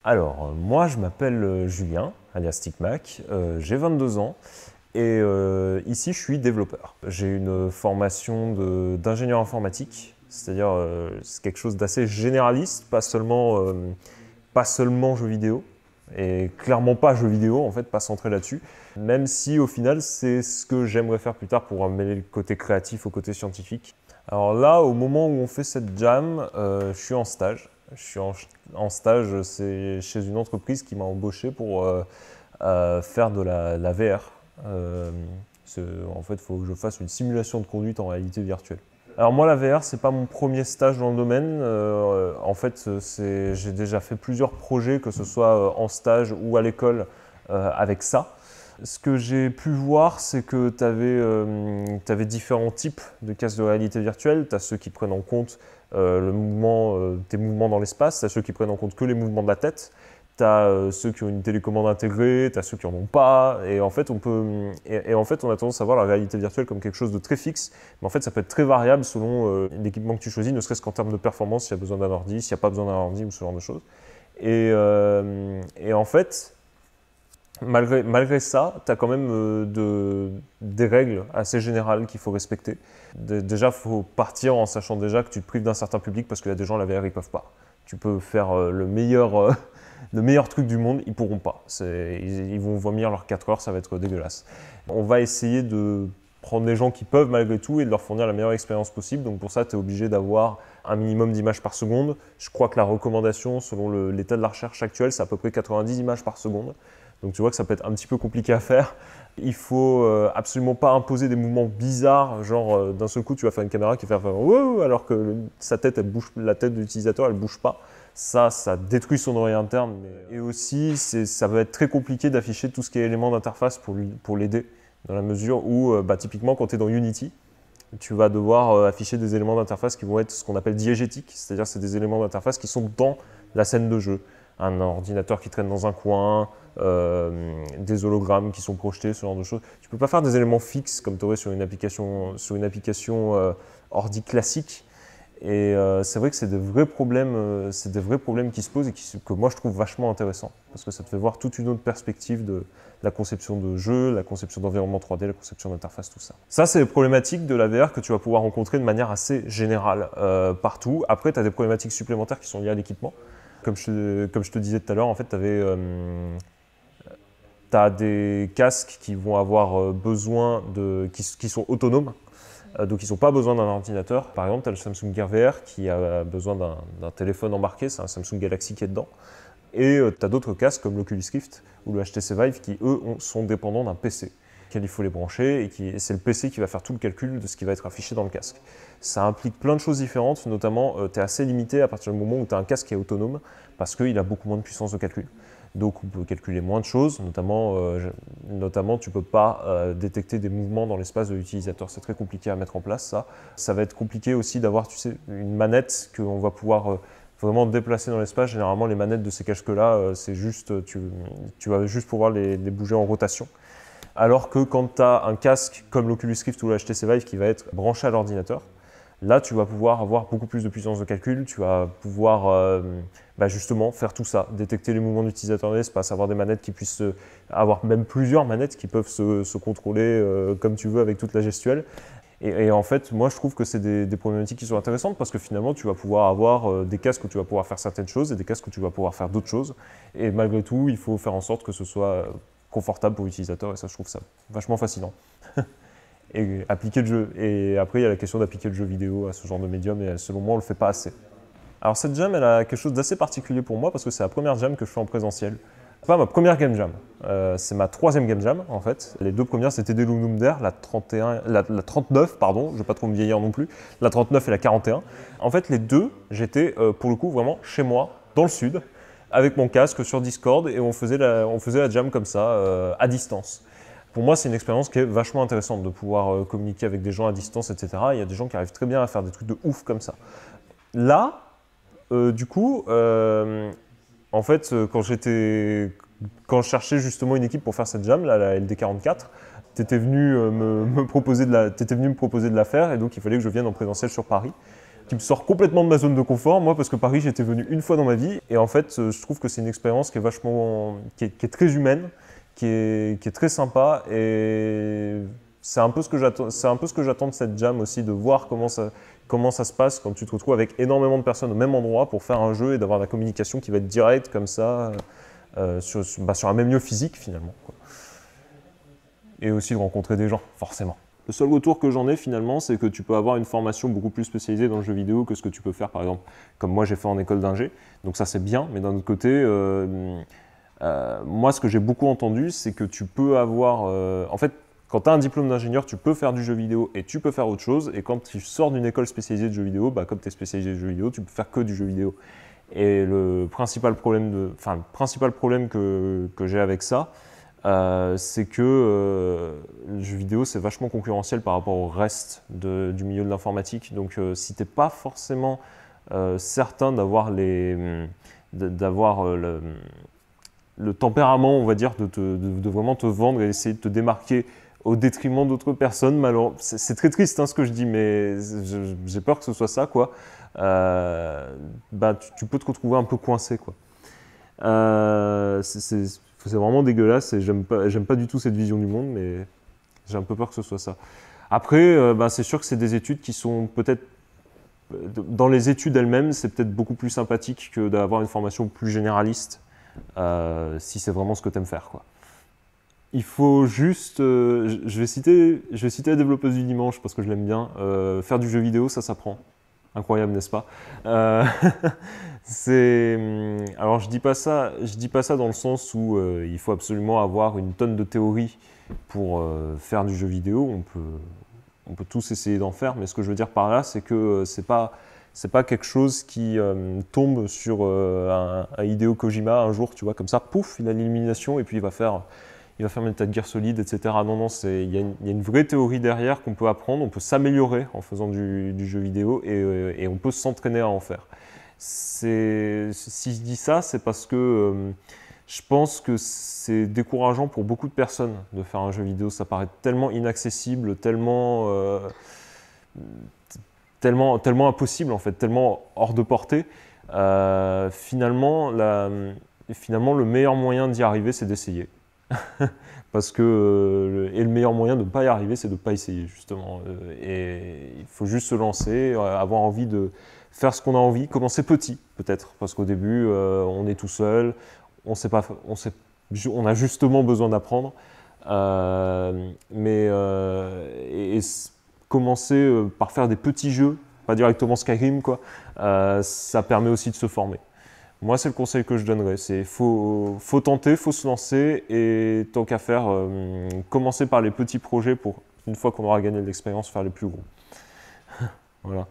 Alors, moi je m'appelle Julien, alias Sticmac, j'ai 22 ans et ici je suis développeur. J'ai une formation d'ingénieur informatique, c'est-à-dire c'est quelque chose d'assez généraliste, pas seulement jeux vidéo, et clairement pas jeux vidéo en fait, pas centré là-dessus, même si au final c'est ce que j'aimerais faire plus tard pour mêler le côté créatif au côté scientifique. Alors là, au moment où on fait cette jam, je suis en stage. En stage, c'est chez une entreprise qui m'a embauché pour faire de la VR. Euh, En fait, il faut que je fasse une simulation de conduite en réalité virtuelle. Alors moi, la VR, c'est pas mon premier stage dans le domaine. En fait, j'ai déjà fait plusieurs projets, que ce soit en stage ou à l'école, avec ça. Ce que j'ai pu voir, c'est que tu avais différents types de casques de réalité virtuelle. Tu as ceux qui prennent en compte tes mouvements dans l'espace, tu as ceux qui prennent en compte que les mouvements de la tête, tu as ceux qui ont une télécommande intégrée, tu as ceux qui n'en ont pas. Et en fait, on a tendance à voir la réalité virtuelle comme quelque chose de très fixe, mais en fait, ça peut être très variable selon l'équipement que tu choisis, ne serait-ce qu'en termes de performance, s'il y a besoin d'un ordi, s'il n'y a pas besoin d'un ordi ou ce genre de choses. Et en fait, malgré ça, tu as quand même des règles assez générales qu'il faut respecter. Déjà, il faut partir en sachant déjà que tu te prives d'un certain public parce qu'il y a des gens, la VR, ils ne peuvent pas. Tu peux faire le meilleur truc du monde, ils ne pourront pas. Ils vont vomir leurs 4 heures, ça va être dégueulasse. On va essayer de prendre les gens qui peuvent malgré tout et de leur fournir la meilleure expérience possible. Donc pour ça, tu es obligé d'avoir un minimum d'images par seconde. Je crois que la recommandation, selon l'état de la recherche actuelle, c'est à peu près 90 images par seconde. Donc tu vois que ça peut être un petit peu compliqué à faire. Il faut absolument pas imposer des mouvements bizarres, genre d'un seul coup tu vas faire une caméra qui fait wow, alors que sa tête, elle bouge, la tête de l'utilisateur elle bouge pas. Ça détruit son oreille interne. Et aussi, ça va être très compliqué d'afficher tout ce qui est éléments d'interface pour l'aider, dans la mesure où typiquement quand tu es dans Unity, tu vas devoir afficher des éléments d'interface qui vont être ce qu'on appelle diégétiques, c'est-à-dire c'est des éléments d'interface qui sont dans la scène de jeu. Un ordinateur qui traîne dans un coin, des hologrammes qui sont projetés, ce genre de choses. Tu ne peux pas faire des éléments fixes comme tu aurais sur une application ordi classique. Et c'est vrai que c'est des vrais problèmes qui se posent et que moi je trouve vachement intéressants. Parce que ça te fait voir toute une autre perspective de la conception de jeu, la conception d'environnement 3D, la conception d'interface, tout ça. Ça, c'est les problématiques de la VR que tu vas pouvoir rencontrer de manière assez générale partout. Après, tu as des problématiques supplémentaires qui sont liées à l'équipement. Comme je te disais tout à l'heure, en fait, tu as des casques qui vont avoir besoin qui sont autonomes, donc ils n'ont pas besoin d'un ordinateur. Par exemple, tu as le Samsung Gear VR qui a besoin d'un téléphone embarqué, c'est un Samsung Galaxy qui est dedans. Et tu as d'autres casques comme l'Oculus Rift ou le HTC Vive qui, eux, sont dépendants d'un PC auquel il faut les brancher et c'est le PC qui va faire tout le calcul de ce qui va être affiché dans le casque. Ça implique plein de choses différentes, notamment tu es assez limité à partir du moment où tu as un casque qui est autonome parce qu'il a beaucoup moins de puissance de calcul. Donc on peut calculer moins de choses, notamment tu ne peux pas détecter des mouvements dans l'espace de l'utilisateur. C'est très compliqué à mettre en place ça. Ça va être compliqué aussi d'avoir une manette qu'on va pouvoir vraiment déplacer dans l'espace. Généralement les manettes de ces casques-là, c'est juste, tu vas juste pouvoir les bouger en rotation. Alors que quand tu as un casque comme l'Oculus Rift ou le HTC Vive qui va être branché à l'ordinateur, là, tu vas pouvoir avoir beaucoup plus de puissance de calcul, tu vas pouvoir justement faire tout ça, détecter les mouvements d'utilisateur dans l'espace, avoir des manettes qui puissent avoir même plusieurs manettes qui peuvent se contrôler comme tu veux avec toute la gestuelle. Et en fait, moi, je trouve que c'est des problématiques qui sont intéressantes parce que finalement, tu vas pouvoir avoir des casques où tu vas pouvoir faire certaines choses et des casques où tu vas pouvoir faire d'autres choses. Et malgré tout, il faut faire en sorte que ce soit confortable pour l'utilisateur et ça, je trouve ça vachement fascinant. Et appliquer le jeu. Et après, il y a la question d'appliquer le jeu vidéo à ce genre de médium, et selon moi, on ne le fait pas assez. Alors cette jam, elle a quelque chose d'assez particulier pour moi, parce que c'est la première jam que je fais en présentiel. C'est pas ma première game jam, c'est ma 3e game jam, en fait. Les 2 premières, c'était des Lumnum Dare, la 39, pardon, je ne vais pas trop me vieillir non plus, la 39 et la 41. En fait, les deux, j'étais, pour le coup, vraiment chez moi, dans le sud, avec mon casque sur Discord, et on faisait la jam comme ça, à distance. Pour moi, c'est une expérience qui est vachement intéressante de pouvoir communiquer avec des gens à distance, etc. Il y a des gens qui arrivent très bien à faire des trucs de ouf comme ça. Là, du coup, en fait, quand je cherchais justement une équipe pour faire cette jam, là, la LD44, t'étais venu me proposer de la faire et donc il fallait que je vienne en présentiel sur Paris. qui me sort complètement de ma zone de confort, moi, parce que Paris, j'étais venu une fois dans ma vie. Et en fait, je trouve que c'est une expérience qui est vachement, qui est très humaine, qui est très sympa. Et c'est un peu ce que j'attends de cette jam aussi, de voir comment ça se passe quand tu te retrouves avec énormément de personnes au même endroit pour faire un jeu et d'avoir la communication qui va être directe comme ça, sur un même lieu physique finalement, quoi. Et aussi de rencontrer des gens, forcément. Le seul retour que j'en ai finalement, c'est que tu peux avoir une formation beaucoup plus spécialisée dans le jeu vidéo que ce que tu peux faire par exemple, comme moi j'ai fait en école d'ingé. Donc ça c'est bien, mais d'un autre côté, moi ce que j'ai beaucoup entendu, c'est que tu peux avoir... en fait, quand tu as un diplôme d'ingénieur, tu peux faire du jeu vidéo et tu peux faire autre chose. Et quand tu sors d'une école spécialisée de jeu vidéo, bah, comme tu es spécialisé de jeu vidéo, tu peux faire que du jeu vidéo. Et le principal problème, que j'ai avec ça, c'est que le jeu vidéo, c'est vachement concurrentiel par rapport au reste du milieu de l'informatique. Donc si tu n'es pas forcément certain d'avoir le tempérament, on va dire, de vraiment te vendre et essayer de te démarquer au détriment d'autres personnes, malheureusement, c'est très triste hein, ce que je dis, mais j'ai peur que ce soit ça, quoi. Tu peux te retrouver un peu coincé, quoi. C'est vraiment dégueulasse et j'aime pas du tout cette vision du monde, mais j'ai un peu peur que ce soit ça. Après, c'est sûr que c'est des études qui sont peut-être, dans les études elles-mêmes, c'est peut-être beaucoup plus sympathique que d'avoir une formation plus généraliste, si c'est vraiment ce que tu aimes faire, quoi. Il faut juste, je vais citer la développeuse du dimanche parce que je l'aime bien, faire du jeu vidéo, ça s'apprend. Incroyable, n'est-ce pas? Alors je dis pas ça dans le sens où il faut absolument avoir une tonne de théorie pour faire du jeu vidéo. On peut tous essayer d'en faire, mais ce que je veux dire par là, c'est que c'est pas quelque chose qui tombe sur un Hideo Kojima un jour, tu vois, comme ça, pouf, il a l'illumination et puis il va faire Metal Gear Solid, etc. Non, il y a une vraie théorie derrière qu'on peut apprendre, on peut s'améliorer en faisant du jeu vidéo et on peut s'entraîner à en faire. Si je dis ça, c'est parce que je pense que c'est décourageant pour beaucoup de personnes de faire un jeu vidéo. Ça paraît tellement inaccessible, tellement impossible en fait, tellement hors de portée. Finalement, le meilleur moyen d'y arriver, c'est d'essayer. Parce que le meilleur moyen de ne pas y arriver, c'est de ne pas essayer, justement. Et il faut juste se lancer, avoir envie de faire ce qu'on a envie, commencer petit, peut-être, parce qu'au début, on est tout seul, on a justement besoin d'apprendre. Commencer par faire des petits jeux, pas directement Skyrim, quoi, ça permet aussi de se former. Moi, c'est le conseil que je donnerais, c'est faut tenter, faut se lancer et tant qu'à faire, commencer par les petits projets pour, une fois qu'on aura gagné de l'expérience, faire les plus gros. Voilà.